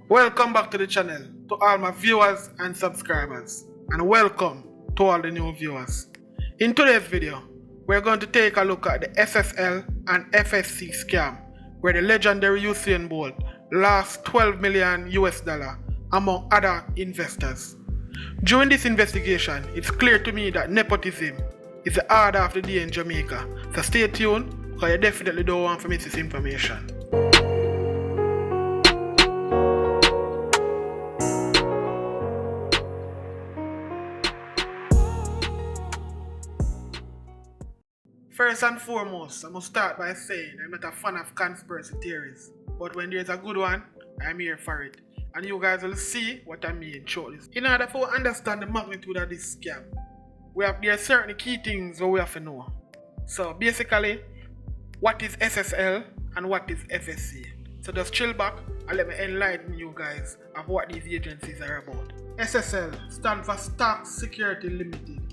Welcome back to the channel to all my viewers and subscribers, and welcome to all the new viewers. In today's video, we're going to take a look at the SSL and FSC scam, where the legendary Usain Bolt lost $12 million among other investors. During this investigation, it's clear to me that nepotism is the order of the day in Jamaica, so stay tuned because you definitely don't want to miss this information. First and foremost, I must start by saying I'm not a fan of conspiracy theories, but when there's a good one, I'm here for it. And you guys will see what I mean shortly. In order for understand the magnitude of this scam, there are certain key things that we have to know. So basically, what is SSL and what is FSC? So just chill back and let me enlighten you guys of what these agencies are about. SSL stands for Stock Security Limited.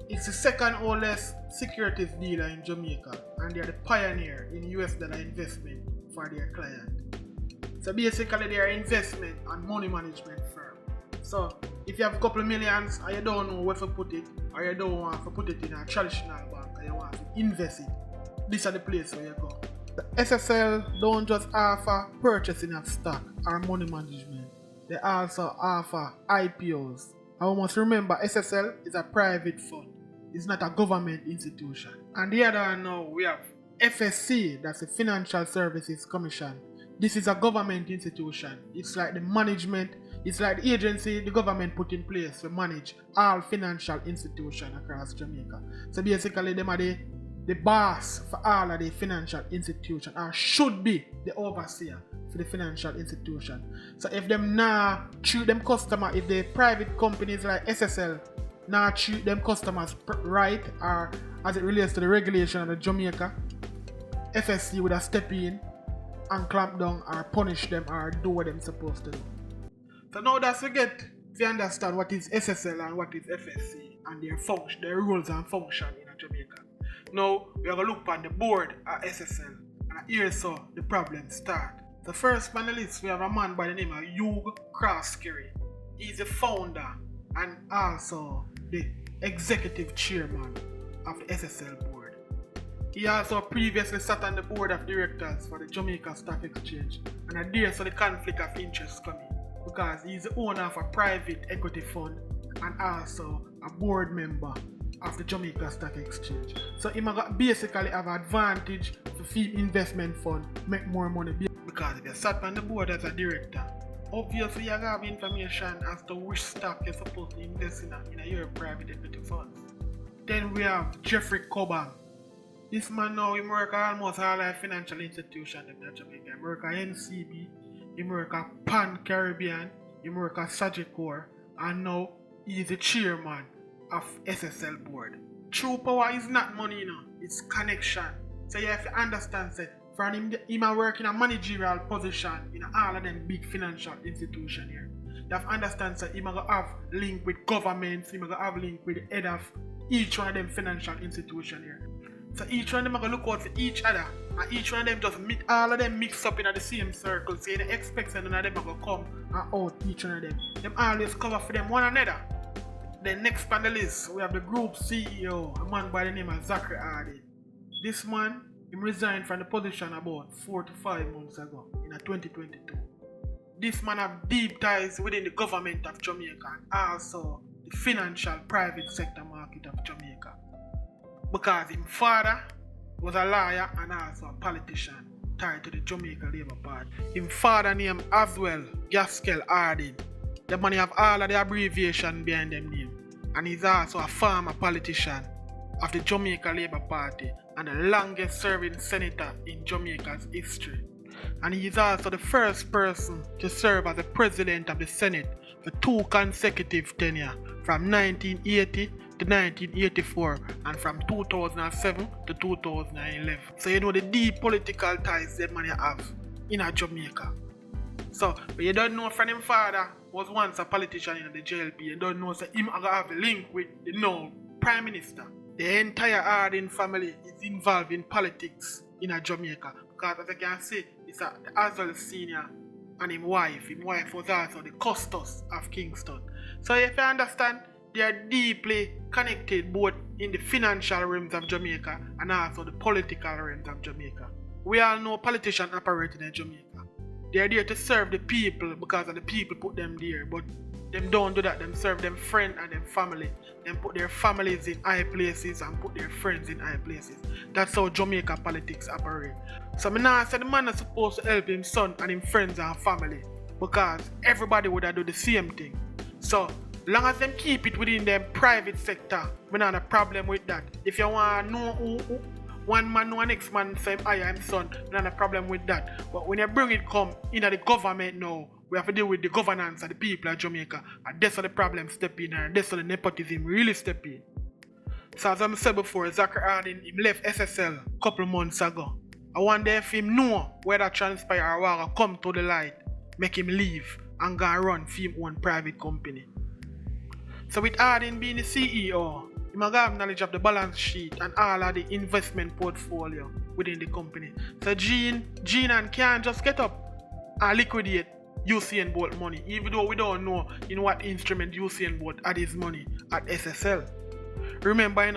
It's the second oldest securities dealer in Jamaica, and they are the pioneer in US dollar investment for their client. So basically, they are investment and money management firm. So if you have a couple of millions and you don't know where to put it, or you don't want to put it in a traditional bank and you want to invest it, these are the place where you go. The SSL don't just offer purchasing of stock or money management. They also offer IPOs. And we must remember SSL is a private fund. It's not a government institution. And the other one now we have FSC, that's the Financial Services Commission. This is a government institution. It's like the management, it's like the agency the government put in place to manage all financial institutions across Jamaica. So basically them are the boss for all of the financial institutions, or should be the overseer for the financial institution. So if them now treat them customer, if the private companies like SSL now treat them customers right, or as it relates to the regulation of the Jamaica, FSC would have step in and clamp down or punish them or do what they're supposed to do. So now that's we get to understand what is SSL and what is FSC and their function, their rules and function in Jamaica. Now we are going to look on the board at SSL, and here's so the problem start. The first panelist, we have a man by the name of Hugh Crosskerry. He's the founder and also the executive chairman of the SSL board. He also previously sat on the board of directors for the Jamaica Stock Exchange, and there so the conflict of interest coming because he's the owner of a private equity fund and also a board member of the Jamaica Stock Exchange. So he basically have an advantage to feed investment fund make more money because if you sat on the board as a director, obviously you have information as to which stock you're supposed to invest in your private equity funds. Then we have Jeffrey Coban. This man now he work at almost all the financial institutions in Jamaica. He work at NCB, he work at Pan Caribbean, he work at Sagicor, and now he is the chairman of SSL board. True power is not money, it's connection. So you have to understand that for him work in a managerial position in all of them big financial institutions here. You have to understand that he have link with governments, he have link with the head of each one of them financial institutions here. So each one of them look out for each other, and each one of them just meet all of them mix up in the same circle. So you expect none of them to come and out each one of them. Them always cover for them one another. The next panelist, we have the group CEO, a man by the name of Zachary Hardy. This man, he resigned from the position about 4 to 5 months ago in 2022. This man have deep ties within the government of Jamaica and also the financial private sector market of Jamaica. Because his father was a lawyer and also a politician tied to the Jamaica Labour Party. His father named as well Gaskell Harding. The man have all of the abbreviation behind them name. And he's also a former politician of the Jamaica Labour Party and the longest serving senator in Jamaica's history. And he is also the first person to serve as the president of the Senate for 2 consecutive tenures from 1980 to 1984 and from 2007 to 2011. So you know the deep political ties that man have in Jamaica. So but you don't know from him father was once a politician in the JLP, you don't know that him have a link with the now Prime Minister. The entire Harding family is involved in politics in Jamaica because as I can see, it's as well senior and his wife. His wife was also the custos of Kingston. So if you understand, they are deeply connected both in the financial realms of Jamaica and also the political realms of Jamaica. We all know politicians operating in Jamaica. They are there to serve the people because of the people put them there, but them don't do that. Them serve them friends and them family. Them put their families in high places and put their friends in high places. That's how Jamaica politics operate. So me now say the man is supposed to help his son and his friends and family because everybody would have do the same thing. So long as them keep it within their private sector, we not have a problem with that. If you want to know who one man know next man say I am son, we not have a problem with that. But when you bring it come in the government now, we have to deal with the governance of the people of Jamaica. And that's where the problem step in, and that's where the nepotism really step in. So as I said before, Zachary Harding, he left SSL a couple months ago. I wonder if him know whether transpire or what come to the light, make him leave and go and run for him own private company. So with Harding being the CEO, he must have knowledge of the balance sheet and all of the investment portfolio within the company. So Gene and can't just get up and liquidate Usain Bolt money, even though we don't know in what instrument Usain Bolt had his money at SSL. Remember,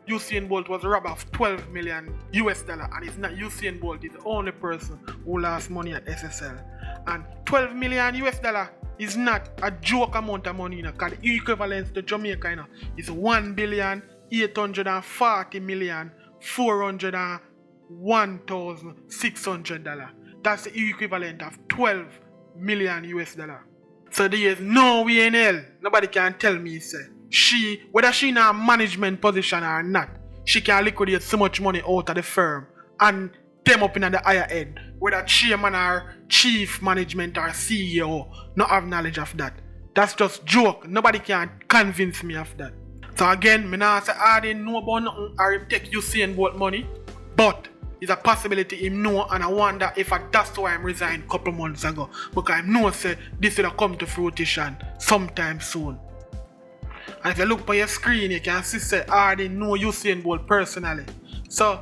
Usain Bolt was robbed of $12 million and it's not Usain Bolt is the only person who lost money at SSL. And $12 million is not a joke amount of money, because the equivalent to Jamaica is $1,840,401,600. That's the equivalent of $12 million. So there is no way in hell nobody can tell me whether she in a management position or not, she can liquidate so much money out of the firm and them up in the higher end, whether chairman or chief management or CEO not have knowledge of that. That's just joke. Nobody can convince me of that. So again, me not say I didn't know about nothing or him take Usain Bolt money, but it's a possibility him know, and I wonder if that's why I'm resigned a couple months ago, because I know say this will come to fruition sometime soon. And if you look on your screen, you can see say I already know Usain Bolt personally. So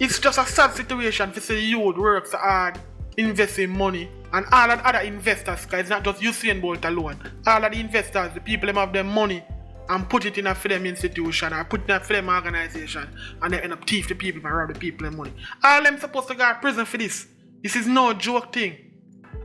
it's just a sad situation for say the youth works hard, investing money, and all of the other investors, because it's not just Usain Bolt alone. All of the investors, the people them have their money and put it in a film institution or put it in a film organization, and they end up thief the people and rob the people their money. All them supposed to go to prison for this. This is no joke thing.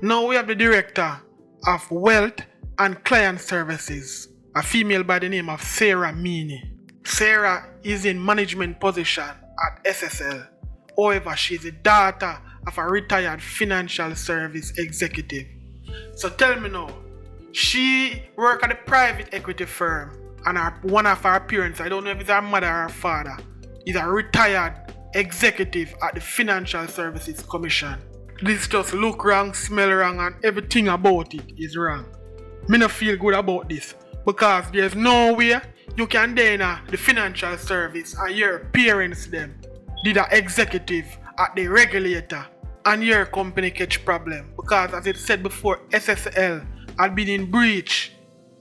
Now we have the director of Wealth and Client Services, a female by the name of Sarah Meany. Sarah is in management position at SSL. However, she is the daughter of a retired financial service executive. So tell me now, she works at a private equity firm, and one of her parents, I don't know if it's her mother or her father, is a retired executive at the Financial Services Commission. This just look wrong, smell wrong, and everything about it is wrong. Me not feel good about this, because there's no way you can deny the financial service and your parents them did an executive at the regulator and your company catch problem, because as it said before, SSL had been in breach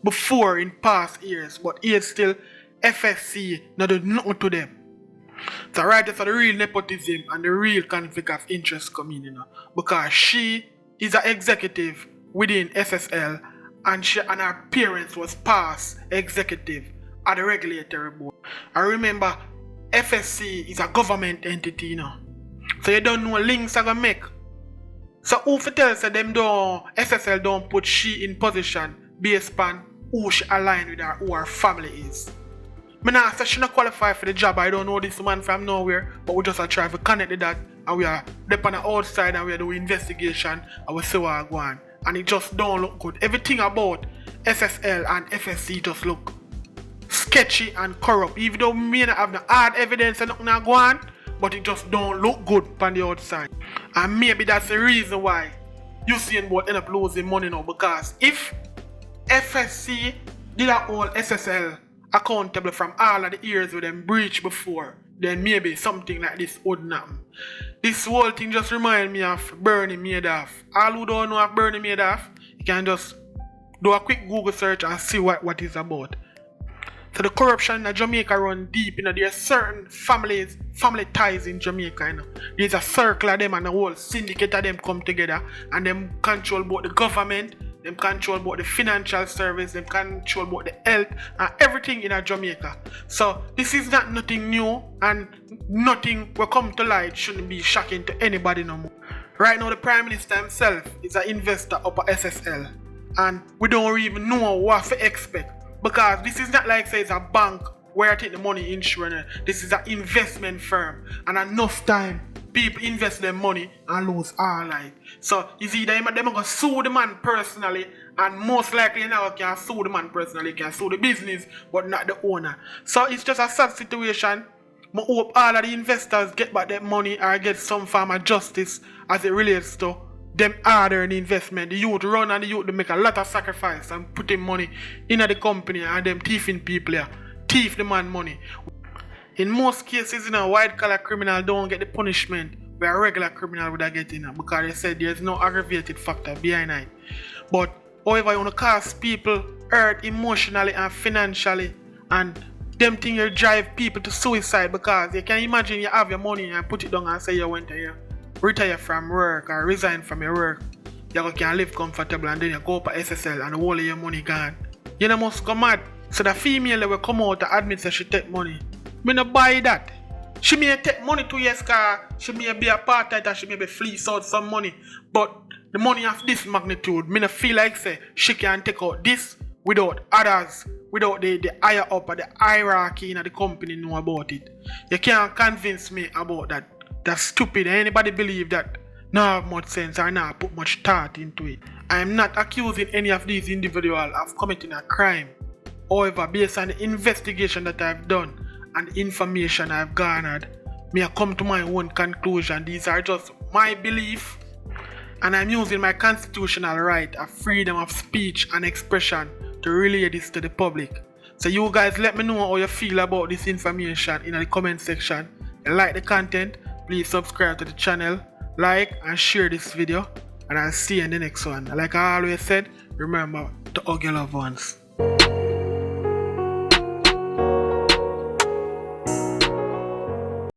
before in past years, but here still FSC not do nothing to them. So right, that's the real nepotism and the real conflict of interest coming in, because she is an executive within SSL, and she and her parents was past executive at the regulatory board. I remember FSC is a government entity, so you don't know links are gonna make. So who for tell say them SSL don't put she in position based on who she aligned with her, who her family is. Me nah say she not qualified for the job. I don't know this man from nowhere, but we just try to connect with that, and we are up on the outside and we are doing investigation and we see what go on. And it just don't look good. Everything about SSL and FSC just look sketchy and corrupt. Even though we may not have no hard evidence and nothing go on, but it just don't look good on the outside. And maybe that's the reason why Usain Bolt end up losing money now, because if FSC did hold SSL accountable from all of the years with them breach before, then maybe something like this wouldn't happen. This whole thing just reminds me of Bernie Madoff. All who don't know of Bernie Madoff, you can just do a quick Google search and see what it's about. So the corruption in Jamaica run deep. There are certain family ties in Jamaica. There's a circle of them and a whole syndicate of them come together and them control both the government, them control both the financial service, them control both the health and everything in Jamaica. So this is not nothing new and nothing will come to light shouldn't be shocking to anybody no more. Right now the Prime Minister himself is an investor up at SSL and we don't even know what to expect. Because this is not like say it's a bank where I take the money insurance. This is an investment firm. And enough time, people invest their money and lose all life. So you see, they're going to sue the man personally. And most likely now can sue the man personally, can sue the business, but not the owner. So it's just a sad situation. I hope all of the investors get back their money or get some form of justice as it relates to them hard-earned investment. The youth run and the youth they make a lot of sacrifice and putting money in the company and them thieving people here. Thief the man money. In most cases, white-collar criminal don't get the punishment where a regular criminal would have get because they said there's no aggravated factor behind it. But however, you want to cause people hurt emotionally and financially and them things you drive people to suicide because you can imagine you have your money and put it down and say you went here. Retire from work or resign from your work, you can live comfortable and then you go up at SSL and the whole of your money gone. You know must go mad. So the female that will come out to admit that she take money. Me no buy that. She may take money 2 years car, she may be a part of it, she may be fleece out some money. But the money of this magnitude, me no feel like say she can take out this without others, without the higher up or the hierarchy in the company know about it. You can't convince me about that. That's stupid. Anybody believe that not have much sense or not put much thought into it. I am not accusing any of these individuals of committing a crime. However, based on the investigation that I've done and the information I've garnered, I come to my own conclusion. These are just my belief and I'm using my constitutional right of freedom of speech and expression to relay this to the public. So you guys let me know how you feel about this information in the comment section. If you like the content, please subscribe to the channel, like and share this video, and I'll see you in the next one. Like I always said, remember to hug your loved ones.